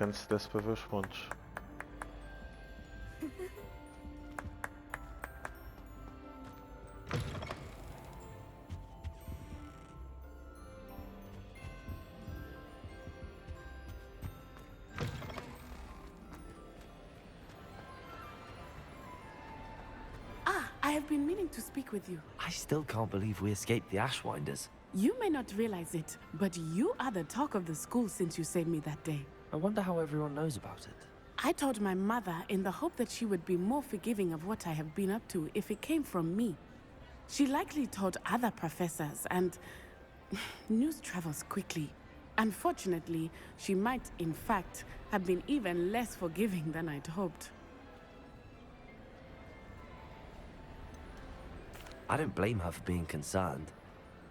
antes desse para ver os pontos. I have been meaning to speak with you. I still can't believe we escaped the Ashwinders. You may not realize it, but you are the talk of the school since you saved me that day. I wonder how everyone knows about it. I told my mother in the hope that she would be more forgiving of what I have been up to if it came from me. She likely told other professors, and news travels quickly. Unfortunately, she might, in fact, have been even less forgiving than I'd hoped. I don't blame her for being concerned.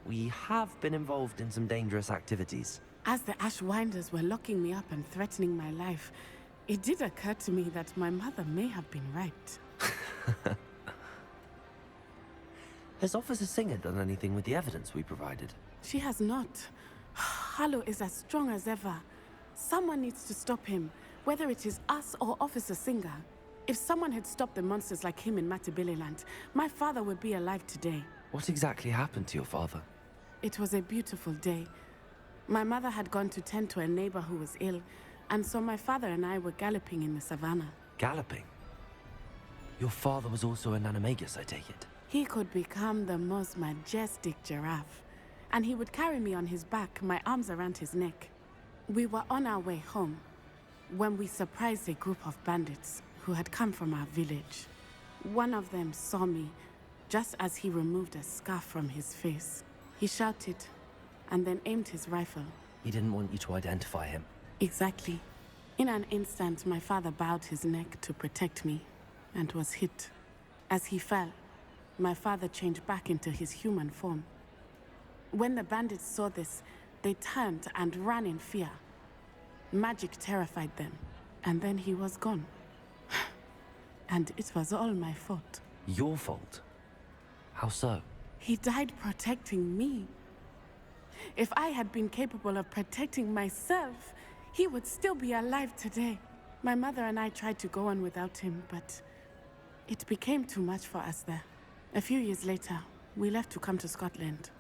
We have been involved in some dangerous activities. As the Ashwinders were locking me up and threatening my life, it did occur to me that my mother may have been right. Has Officer Singer done anything with the evidence we provided? She has not. Harlow is as strong as ever. Someone needs to stop him, whether it is us or Officer Singer. If someone had stopped the monsters like him in Matabeleland, my father would be alive today. What exactly happened to your father? It was a beautiful day. My mother had gone to tend to a neighbor who was ill, and so my father and I were galloping in the savannah. Galloping? Your father was also an animagus, I take it? He could become the most majestic giraffe, and he would carry me on his back, my arms around his neck. We were on our way home when we surprised a group of bandits who had come from our village. One of them saw me just as he removed a scarf from his face. He shouted and then aimed his rifle. He didn't want you to identify him. Exactly. In an instant, my father bowed his neck to protect me and was hit. As he fell, my father changed back into his human form. When the bandits saw this, they turned and ran in fear. Magic terrified them, and then he was gone. And it was all my fault. Your fault? How so? He died protecting me. If I had been capable of protecting myself, he would still be alive today. My mother and I tried to go on without him, but it became too much for us there. A few years later, we left to come to Scotland.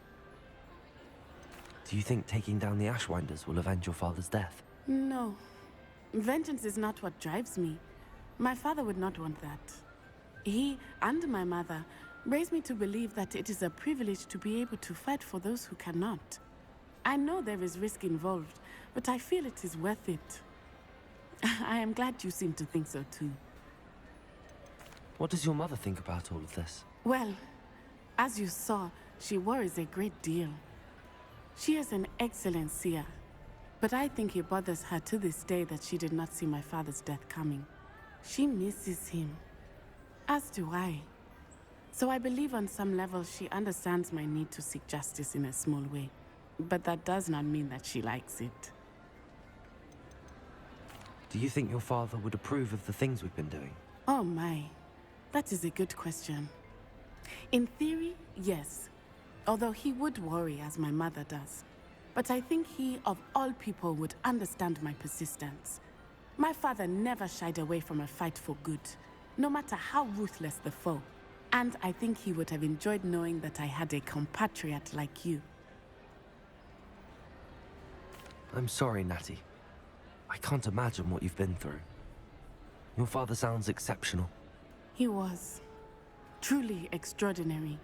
Do you think taking down the Ashwinders will avenge your father's death? No. Vengeance is not what drives me. My father would not want that. He and my mother raised me to believe that it is a privilege to be able to fight for those who cannot. I know there is risk involved, but I feel it is worth it. I am glad you seem to think so too. What does your mother think about all of this? Well, as you saw, she worries a great deal. She is an excellent seer, but I think it bothers her to this day that she did not see my father's death coming. She misses him, as do I. So I believe on some level she understands my need to seek justice in a small way. But that does not mean that she likes it. Do you think your father would approve of the things we've been doing? Oh my, that is a good question. In theory, yes. Although he would worry as my mother does. But I think he, of all people, would understand my persistence. My father never shied away from a fight for good, no matter how ruthless the foe. And I think he would have enjoyed knowing that I had a compatriot like you. I'm sorry, Natty. I can't imagine what you've been through. Your father sounds exceptional. He was. Truly extraordinary.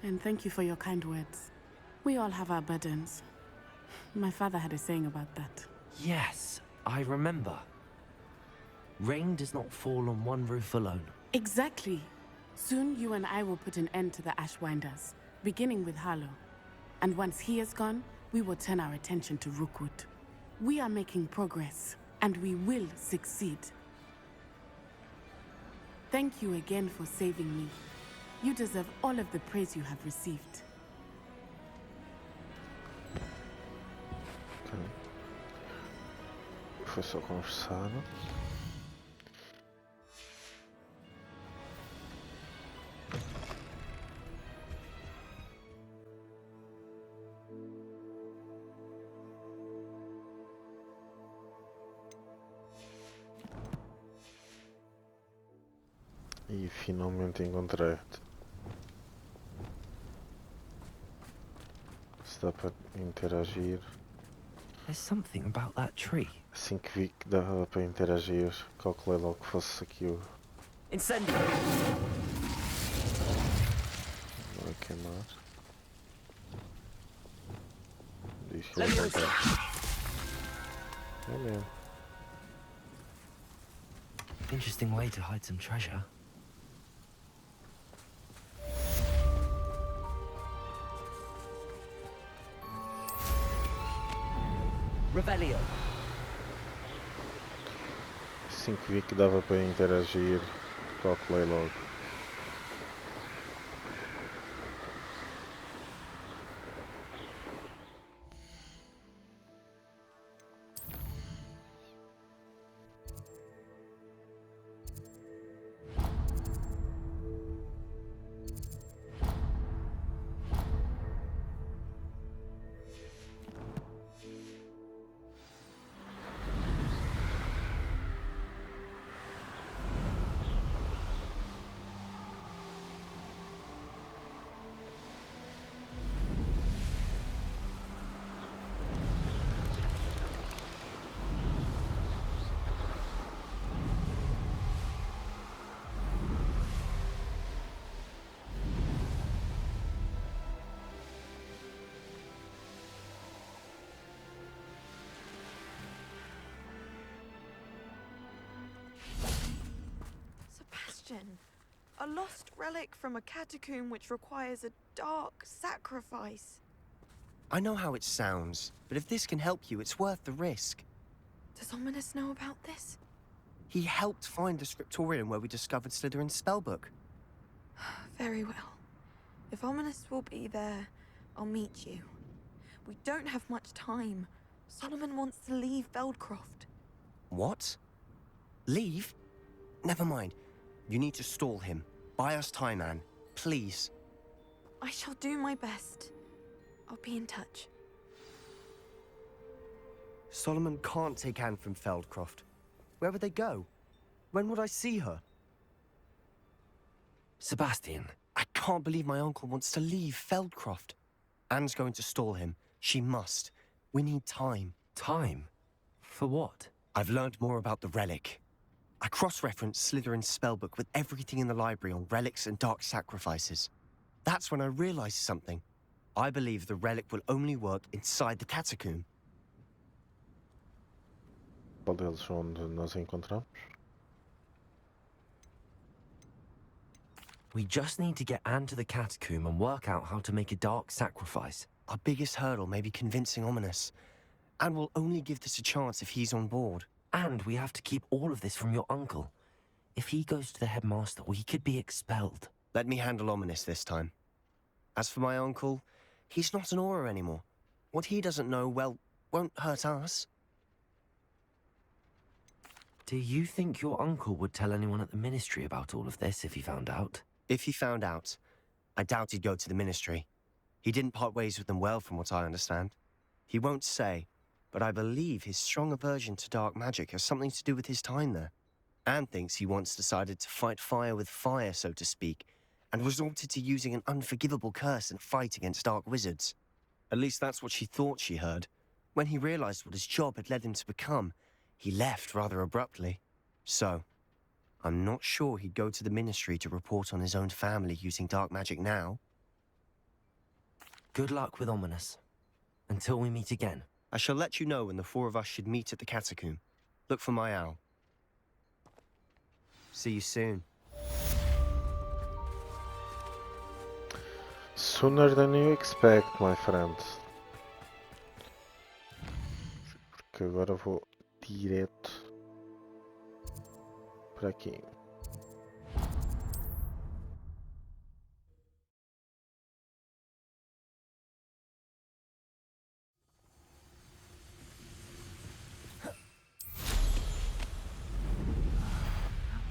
And thank you for your kind words. We all have our burdens. My father had a saying about that. Yes, I remember. Rain does not fall on one roof alone. Exactly. Soon you and I will put an end to the Ashwinders, beginning with Harlow. And once he is gone, we will turn our attention to Rookwood. We are making progress, and we will succeed. Thank you again for saving me. You deserve all of the praise you have received. Foi só conversar. E finalmente encontrei-te. Se dá para interagir. There's something about that tree. Assim que vi que dava para interagir, calculei logo que fosse aqui o. Incendio! Não vai queimar. Diz que ele encontrou. É mesmo. Interesting way to hide some treasure. Revelio. Assim que vi que dava para interagir, calculei logo. Sebastian, a lost relic from a catacomb which requires a dark sacrifice. I know how it sounds, but if this can help you, it's worth the risk. Does Ominous know about this? He helped find the scriptorium where we discovered Slytherin's spellbook. Very well. If Ominous will be there, I'll meet you. We don't have much time. Solomon wants to leave Feldcroft. What? Leave? Never mind. You need to stall him. Buy us time, Anne. Please. I shall do my best. I'll be in touch. Solomon can't take Anne from Feldcroft. Where would they go? When would I see her? Sebastian. I can't believe my uncle wants to leave Feldcroft. Anne's going to stall him. She must. We need time. Time? For what? I've learned more about the relic. I cross-referenced Slytherin's spellbook with everything in the library on relics and dark sacrifices. That's when I realized something. I believe the relic will only work inside the catacomb. Qual deles onde nós encontramos? We just need to get Anne to the catacomb and work out how to make a dark sacrifice. Our biggest hurdle may be convincing Ominous. And we'll only give this a chance if he's on board. And we have to keep all of this from your uncle. If he goes to the headmaster, we could be expelled. Let me handle Ominous this time. As for my uncle, he's not an Auror anymore. What he doesn't know, well, won't hurt us. Do you think your uncle would tell anyone at the ministry about all of this if he found out? If he found out, I doubt he'd go to the ministry. He didn't part ways with them well, from what I understand. He won't say, but I believe his strong aversion to dark magic has something to do with his time there. Anne thinks he once decided to fight fire with fire, so to speak, and resorted to using an unforgivable curse in a fight against dark wizards. At least that's what she thought she heard. When he realized what his job had led him to become, he left rather abruptly. So, I'm not sure he'd go to the ministry to report on his own family using dark magic now. Good luck with Ominous. Until we meet again. I shall let you know when the four of us should meet at the catacomb. Look for my owl. See you soon. Sooner than you expect, my friend. Porque agora vou direto para aqui.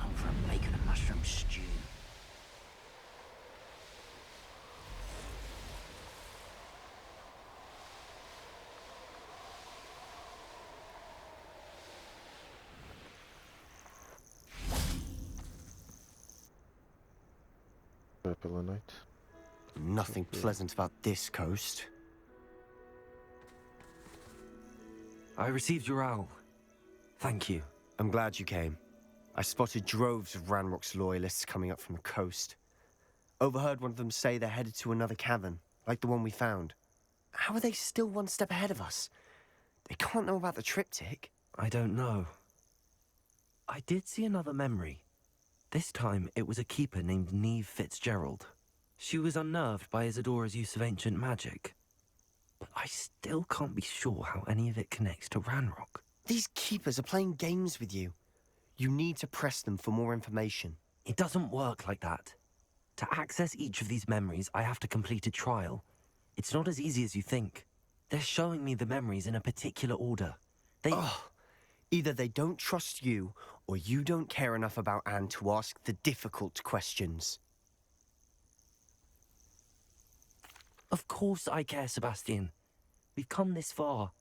I'm from bacon and mushroom stew. pela noite. Nothing pleasant about this coast. I received your owl. Thank you. I'm glad you came. I spotted droves of Ranrock's loyalists coming up from the coast. Overheard one of them say they're headed to another cavern, like the one we found. How are they still one step ahead of us? They can't know about the triptych. I don't know. I did see another memory. This time, it was a keeper named Neve Fitzgerald. She was unnerved by Isadora's use of ancient magic. But I still can't be sure how any of it connects to Ranrock. These keepers are playing games with you. You need to press them for more information. It doesn't work like that. To access each of these memories, I have to complete a trial. It's not as easy as you think. They're showing me the memories in a particular order. Either they don't trust you, or you don't care enough about Anne to ask the difficult questions. Of course I care, Sebastian. We've come this far.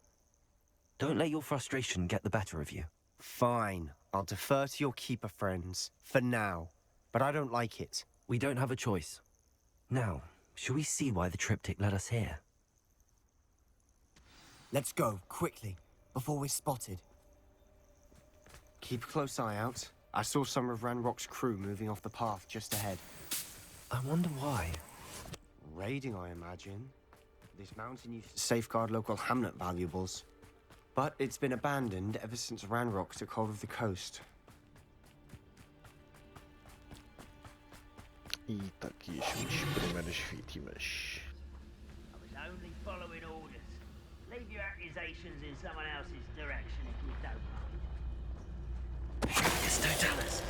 Don't let your frustration get the better of you. Fine. I'll defer to your keeper friends, for now. But I don't like it. We don't have a choice. Now, shall we see why the triptych led us here? Let's go, quickly, before we're spotted. Keep a close eye out. I saw some of Ranrock's crew moving off the path just ahead. I wonder why. Raiding, I imagine. This mountain used to safeguard local hamlet valuables. But it's been abandoned ever since Ranrock took hold of the coast. E tá aqui as primeiras vítimas. I was only following orders. Leave your accusations in someone else's direction if you don't mind. Yes, don't tell us.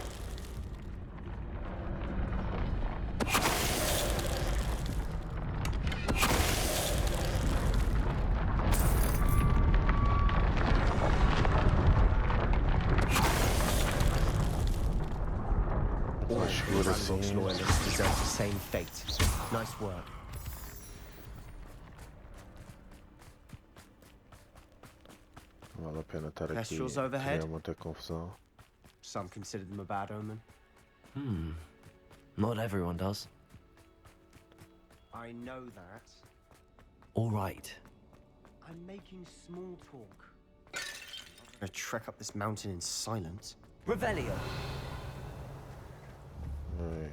Ranrock's loyalists deserve the same fate. Nice work. Vale a pena estar aqui Kestrels overhead? criar muita confusão. Some consider them a bad omen. Not everyone does. I know that. All right. I'm making small talk. I'm gonna trek up this mountain in silence. Revelio. Ai.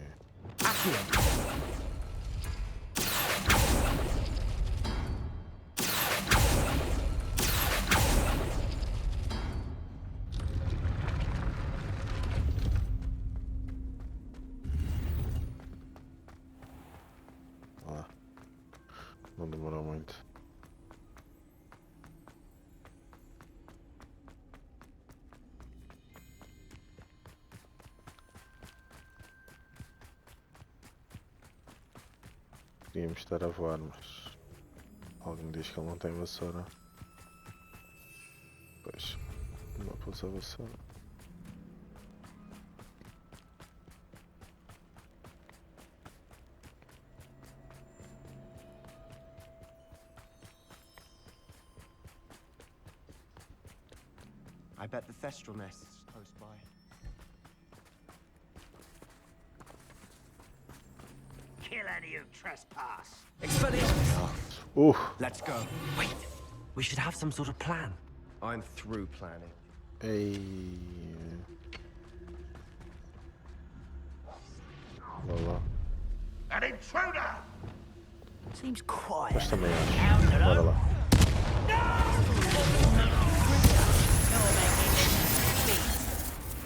Não demorou muito. Podíamos estar a voar, mas alguém me diz que ele não tem vassoura. Pois, não pôs a vassoura. I bet the Thestral nest is close by. Kill any who trespass. Expelliarmus! Let's go. Wait, we should have some sort of plan. I'm through planning. Ei. Lá. An intruder! Seems quiet. Mas também acho. Bora lá.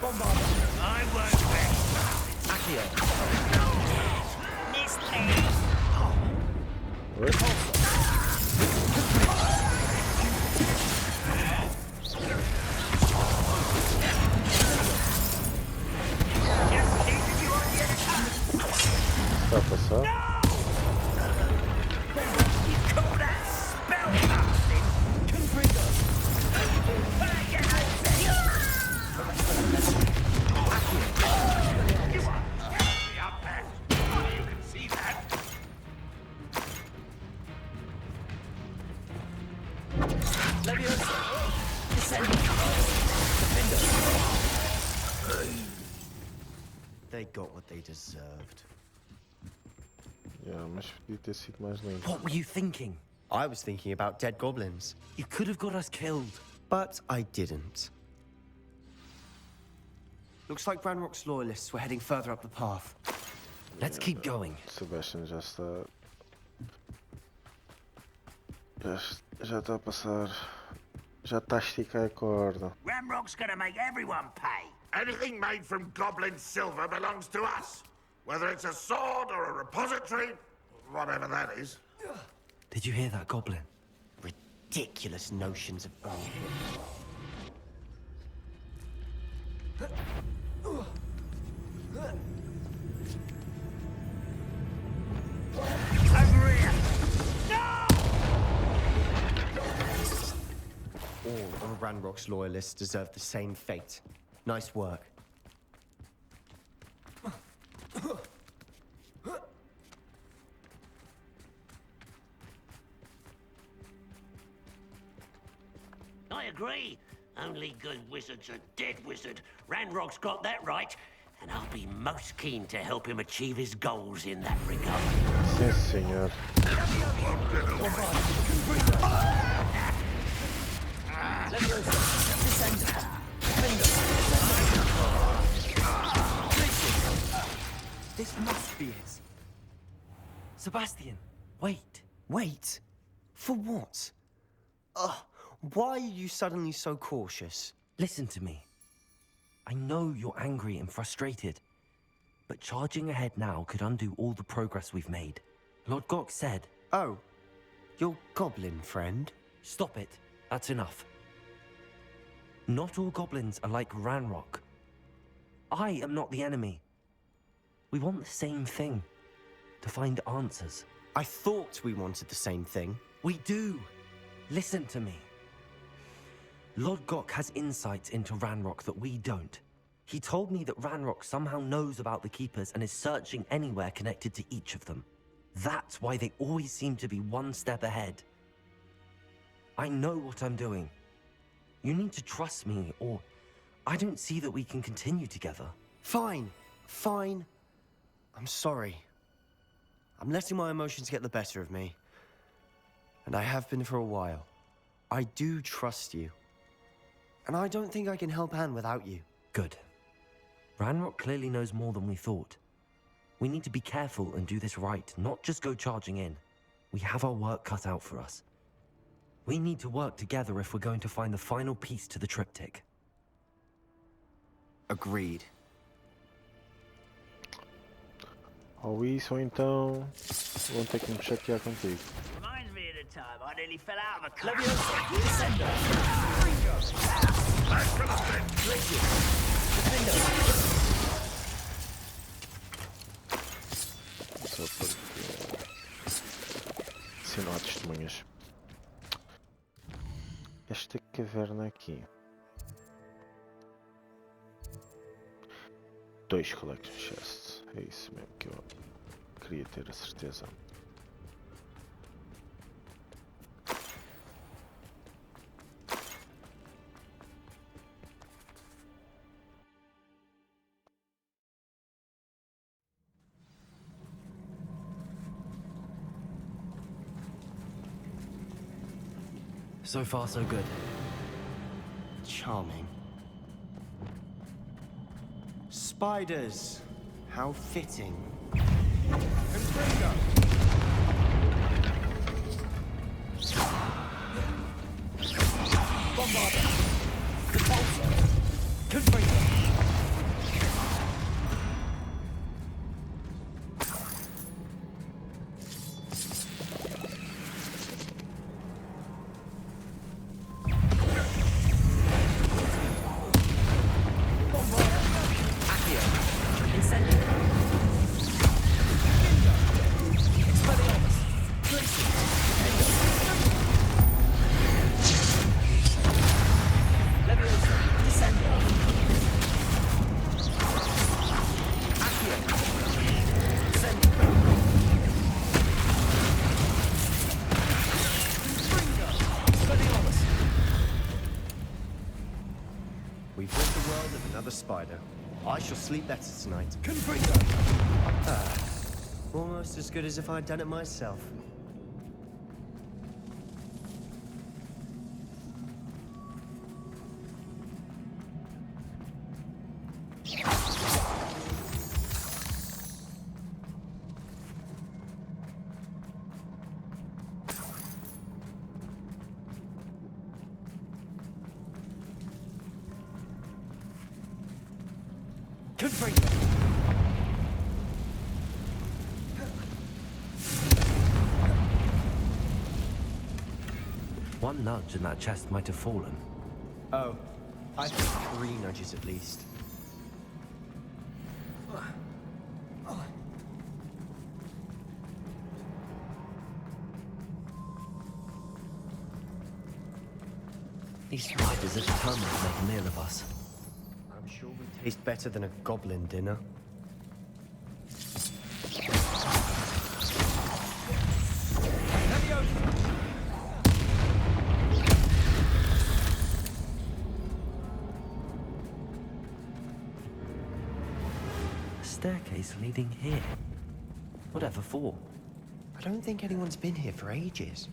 I won't rest. Accio. Oi? Está a passar? They got what they deserved. Yeah, mas podia ter sido mais lindo. What were you thinking? I was thinking about dead goblins, You could have got us killed. but I didn't. Looks like Ranrock's loyalists were heading further up the path. Let's keep going. Sebastian já está. Já está a passar. Já está a esticar a corda. Ramrock's gonna make everyone pay. Anything made from goblin silver belongs to us. Whether it's a sword or a repository, whatever that is. Did you hear that, Goblin? Ridiculous notions of ownership. Over here! No! All of Ranrock's loyalists deserve the same fate. Nice work. I agree. Only good wizards are dead wizard. Ranrock's got that right, and I'll be most keen to help him achieve his goals in that regard. Sim, senhor. This must be it. Sebastian, wait. Wait. For what? Why are you suddenly so cautious? Listen to me. I know you're angry and frustrated, but charging ahead now could undo all the progress we've made. Lord Gok said... Oh, your goblin friend? Stop it. That's enough. Not all goblins are like Ranrock. I am not the enemy. We want the same thing. To find answers. I thought we wanted the same thing. We do. Listen to me. Lord Gok has insights into Ranrock that we don't. He told me that Ranrock somehow knows about the Keepers and is searching anywhere connected to each of them. That's why they always seem to be one step ahead. I know what I'm doing. You need to trust me, or I don't see that we can continue together. Fine. Fine. I'm sorry. I'm letting my emotions get the better of me. And I have been for a while. I do trust you. And I don't think I can help Anne without you. Good. Ranrock clearly knows more than we thought. We need to be careful and do this right, not just go charging in. We have our work cut out for us. We need to work together if we're going to find the final piece to the triptych. Agreed. Ou isso, ou então vão ter que me chatear contigo. Reminds me of the time I nearly fell out of a car. Só porque assinar testemunhas. Esta caverna aqui. 2 collection chests. É isso mesmo que eu queria ter a certeza. So far, so good. Charming. Spiders. How fitting. Bombarder! Repulsor! Confringo! We've rid the world of another spider. I shall sleep better tonight. Almost as good as if I'd done it myself. One nudge and that chest might have fallen. Oh, I think 3 nudges at least. These spiders are determined to make a meal of us. I'm sure we taste better than a goblin dinner. Staircase leading here. Whatever for? I don't think anyone's been here for ages.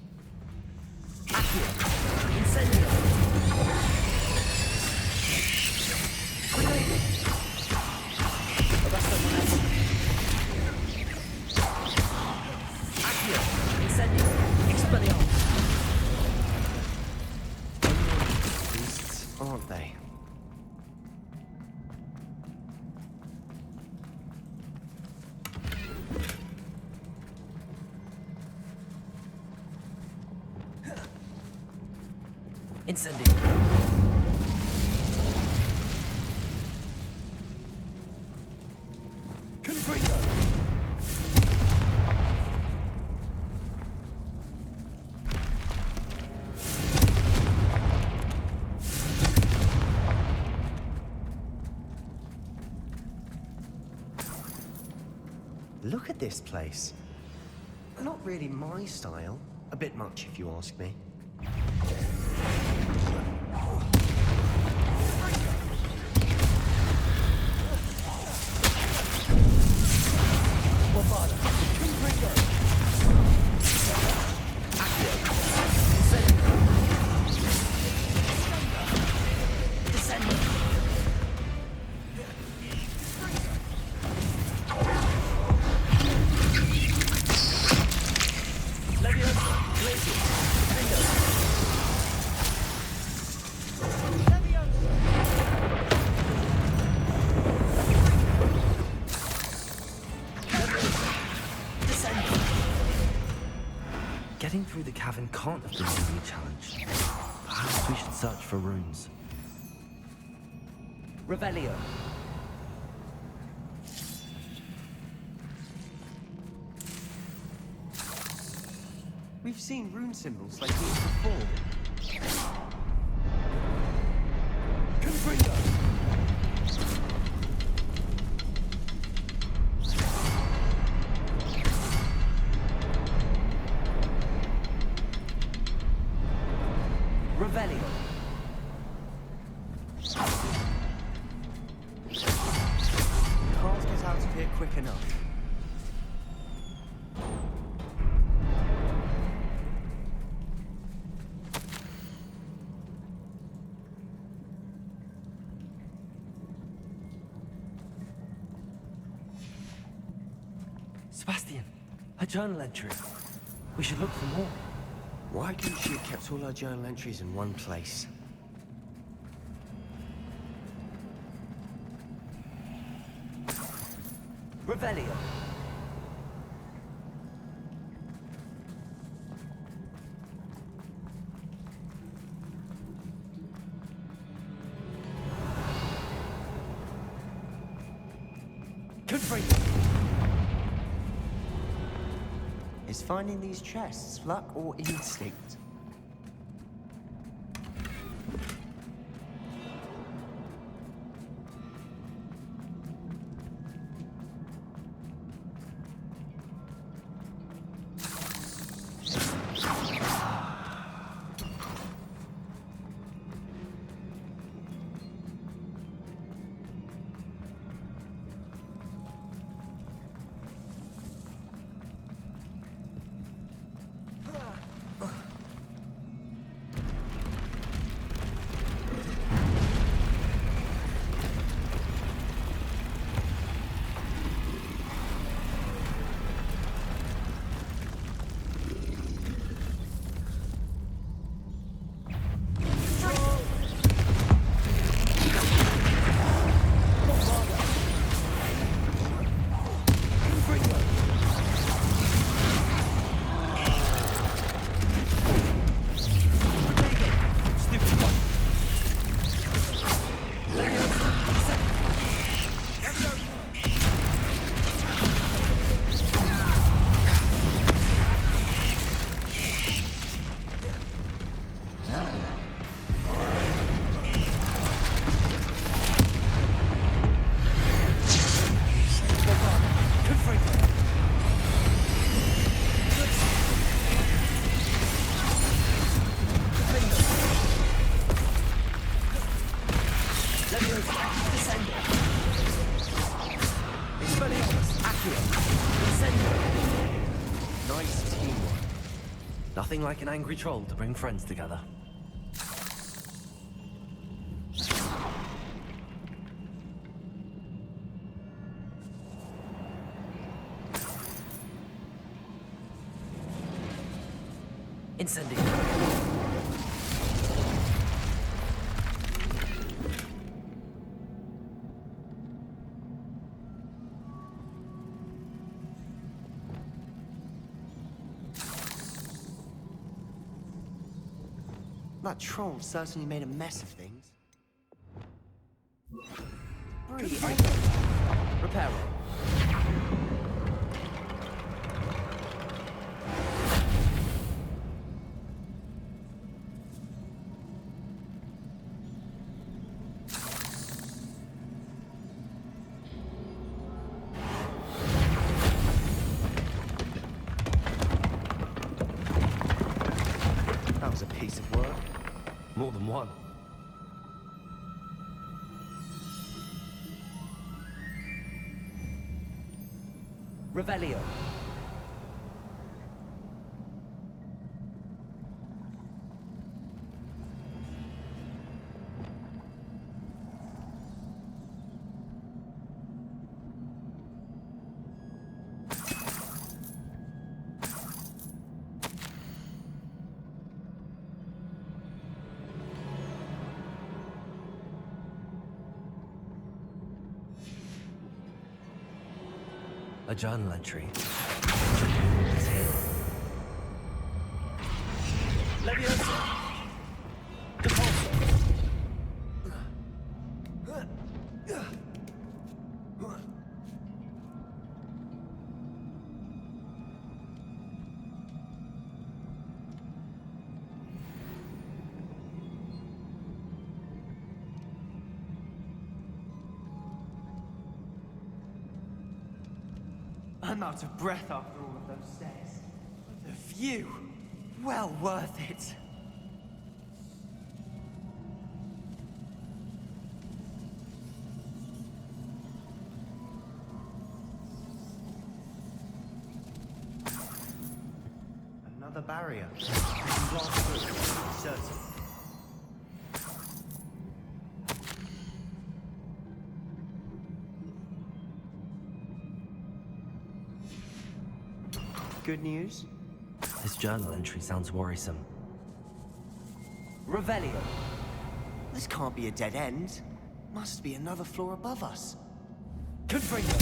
Beasts, aren't they? Incendio. Look at this place. Not really my style. A bit much, if you ask me. Getting through the cavern can't have been the only challenge. Perhaps we should search for runes. Revelio. We've seen rune symbols like these before. Confringo. Revelio. Can't get out of here quick enough. Sebastian, a journal entry. We should look for more. Why couldn't she have kept all our journal entries in one place? Revelio. Confringo. Is finding these chests luck or instinct? Confringo. Leviosa. Descendo. Expelliarmus. Accio. Descendo. Nice teamwork. Nothing like an angry troll to bring friends together. Incendio. That troll certainly made a mess of things. Reparo. That was a piece of work. More than one. Revelio. A journal entry. It's here. Leviosa. Depulso. I'm out of breath after all of those stairs. The view, well worth it. Another barrier. Blast through, certain. Good news? This journal entry sounds worrisome. Revelio. This can't be a dead end. Must be another floor above us. Confringo.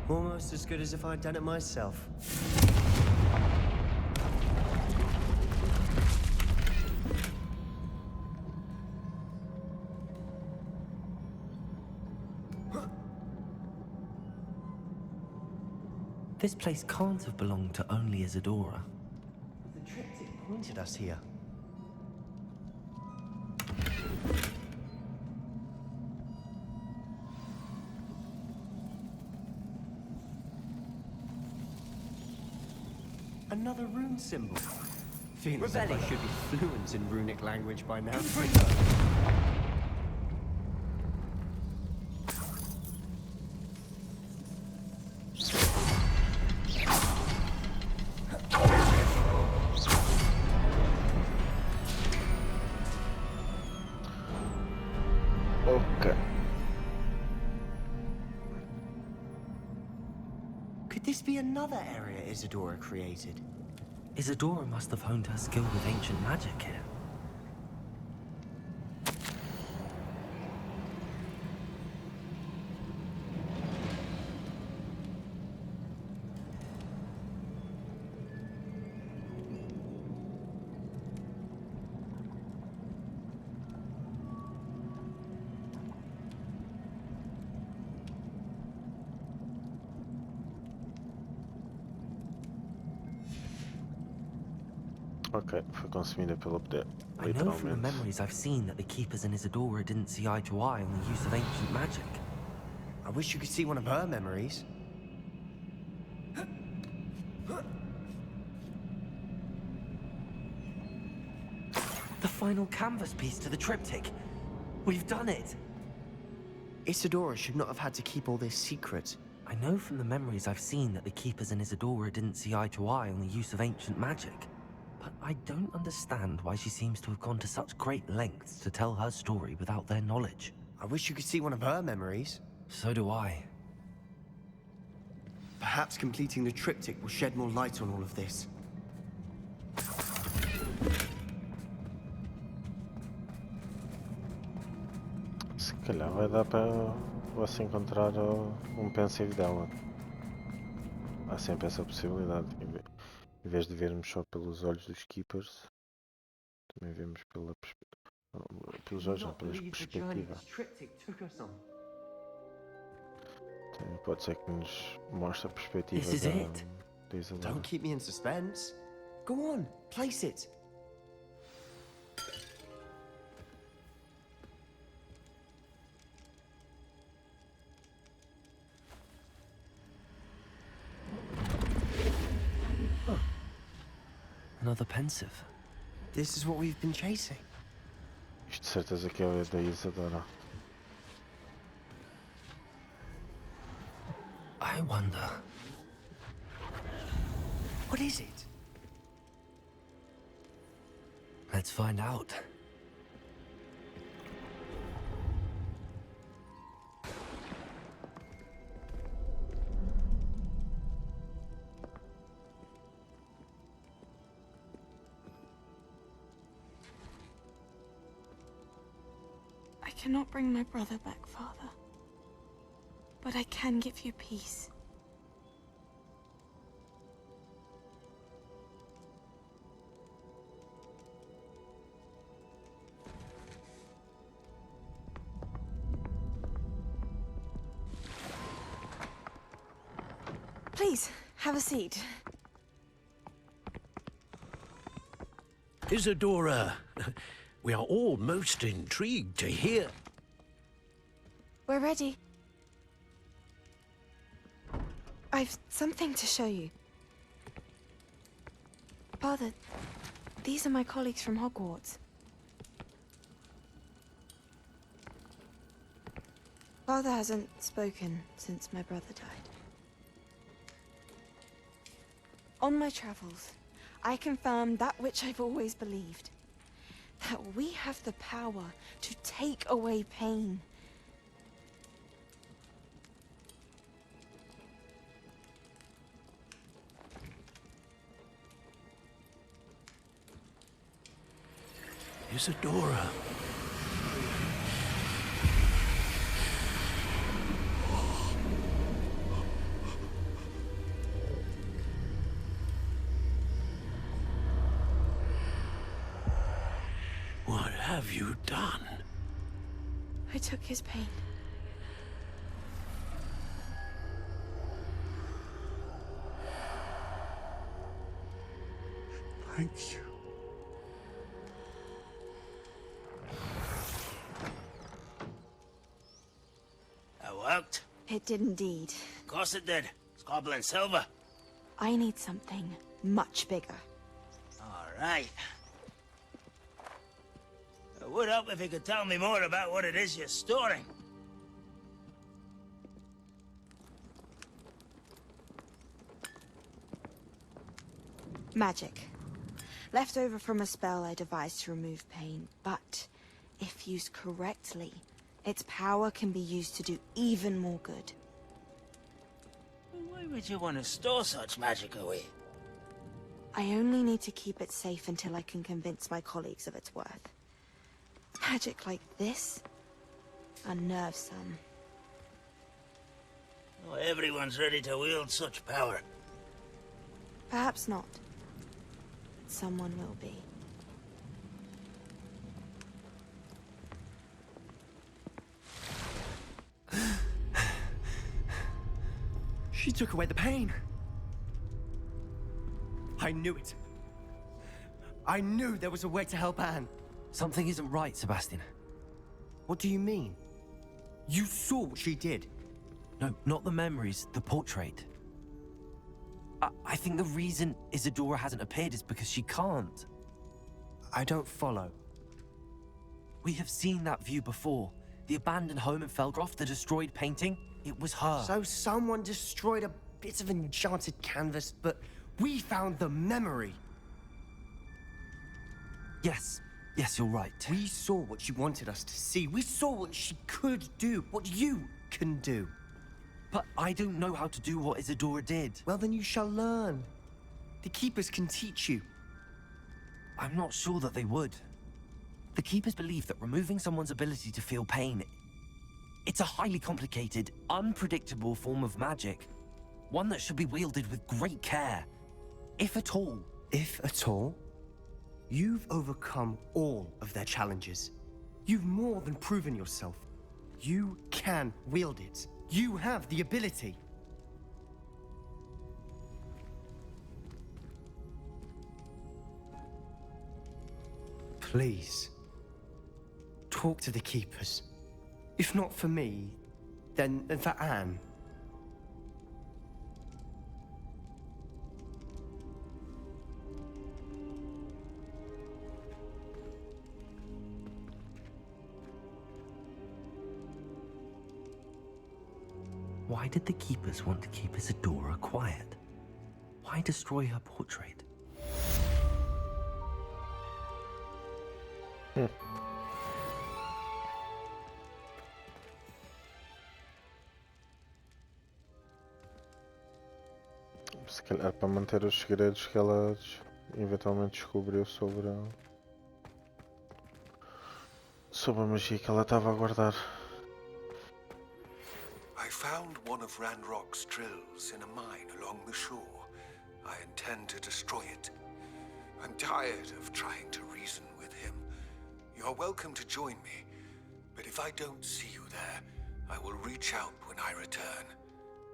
Almost as good as if I'd done it myself. This place can't have belonged to only Isadora. The triptych pointed us here. Another rune symbol. Feels as if I Revelio. should be fluent in runic language by now. Confringo. Okay. Could this be another area Isadora created? Isadora must have honed her skill with ancient magic here. Ok, foi consumida pelo update, I know from the literalmente. memories I've seen that the Keepers and Isadora didn't see eye to eye on the use of ancient magic. I wish you could see one of her memories. The final canvas piece to the triptych. We've done it. Isadora should not have had to keep all this secret. I know from the memories I've seen that the Keepers and Isadora didn't see eye to eye on the use of ancient magic. But I don't understand why she seems to have gone to such great lengths to tell her story without their knowledge. I wish you could see one of her memories. So do I. Perhaps completing the triptych will shed more light on all of this. Se calhar vai dar para você encontrar um pensivo dela. Há sempre essa possibilidade. Em vez de vermos só pelos olhos dos Keepers, também vemos pelos olhos, não, pela perspectiva. Também pode ser que nos mostre a perspectiva This is it. da Isadora. Don't keep me in suspense. Go on, place it. Another pensive. This is what we've been chasing. Isto de certeza que é da Isadora. I wonder. What is it? Let's find out. I cannot bring my brother back, Father. But I can give you peace. Please, have a seat. Isadora, we are all most intrigued to hear. We're ready. I've something to show you. Father, these are my colleagues from Hogwarts. Father hasn't spoken since my brother died. On my travels, I confirmed that which I've always believed. That we have the power to take away pain. Isadora. What have you done? I took his pain. Thank you. That worked. It did indeed. Of course it did. It's goblin silver. I need something much bigger. All right. I would help if you could tell me more about what it is you're storing. Magic. Left over from a spell I devised to remove pain, but if used correctly, its power can be used to do even more good. Why would you want to store such magic away? I only need to keep it safe until I can convince my colleagues of its worth. Magic like this unnerves some. Not everyone's ready to wield such power. Perhaps not. Someone will be. She took away the pain. I knew it. I knew there was a way to help Anne. Something isn't right, Sebastian. What do you mean? You saw what she did. No, not the memories, the portrait. I think the reason Isadora hasn't appeared is because she can't. I don't follow. We have seen that view before. The abandoned home in Felgroth, the destroyed painting, it was her. So someone destroyed a bit of enchanted canvas, but we found the memory. Yes, you're right. We saw what she wanted us to see. We saw what she could do, what you can do. But I don't know how to do what Isadora did. Well, then you shall learn. The Keepers can teach you. I'm not sure that they would. The Keepers believe that removing someone's ability to feel pain, it's a highly complicated, unpredictable form of magic. One that should be wielded with great care. If at all. If at all? You've overcome all of their challenges. You've more than proven yourself. You can wield it. You have the ability. Please, talk to the Keepers. If not for me, then for Anne. Why did the Keepers want to keep Isadora quiet? Why destroy her portrait? Se calhar para manter os segredos que ela eventualmente descobriu sobre a magia que ela estava a guardar. I found one of Ranrock's drills in a mine along the shore. I intend to destroy it. I'm tired of trying to reason with him. You're welcome to join me, but if I don't see you there, I will reach out when I return.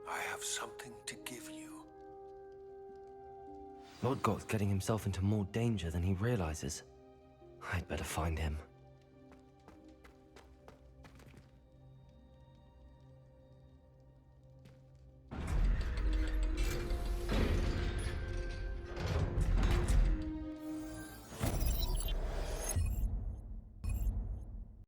I have something to give you. Lord Goth's getting himself into more danger than he realizes. I'd better find him.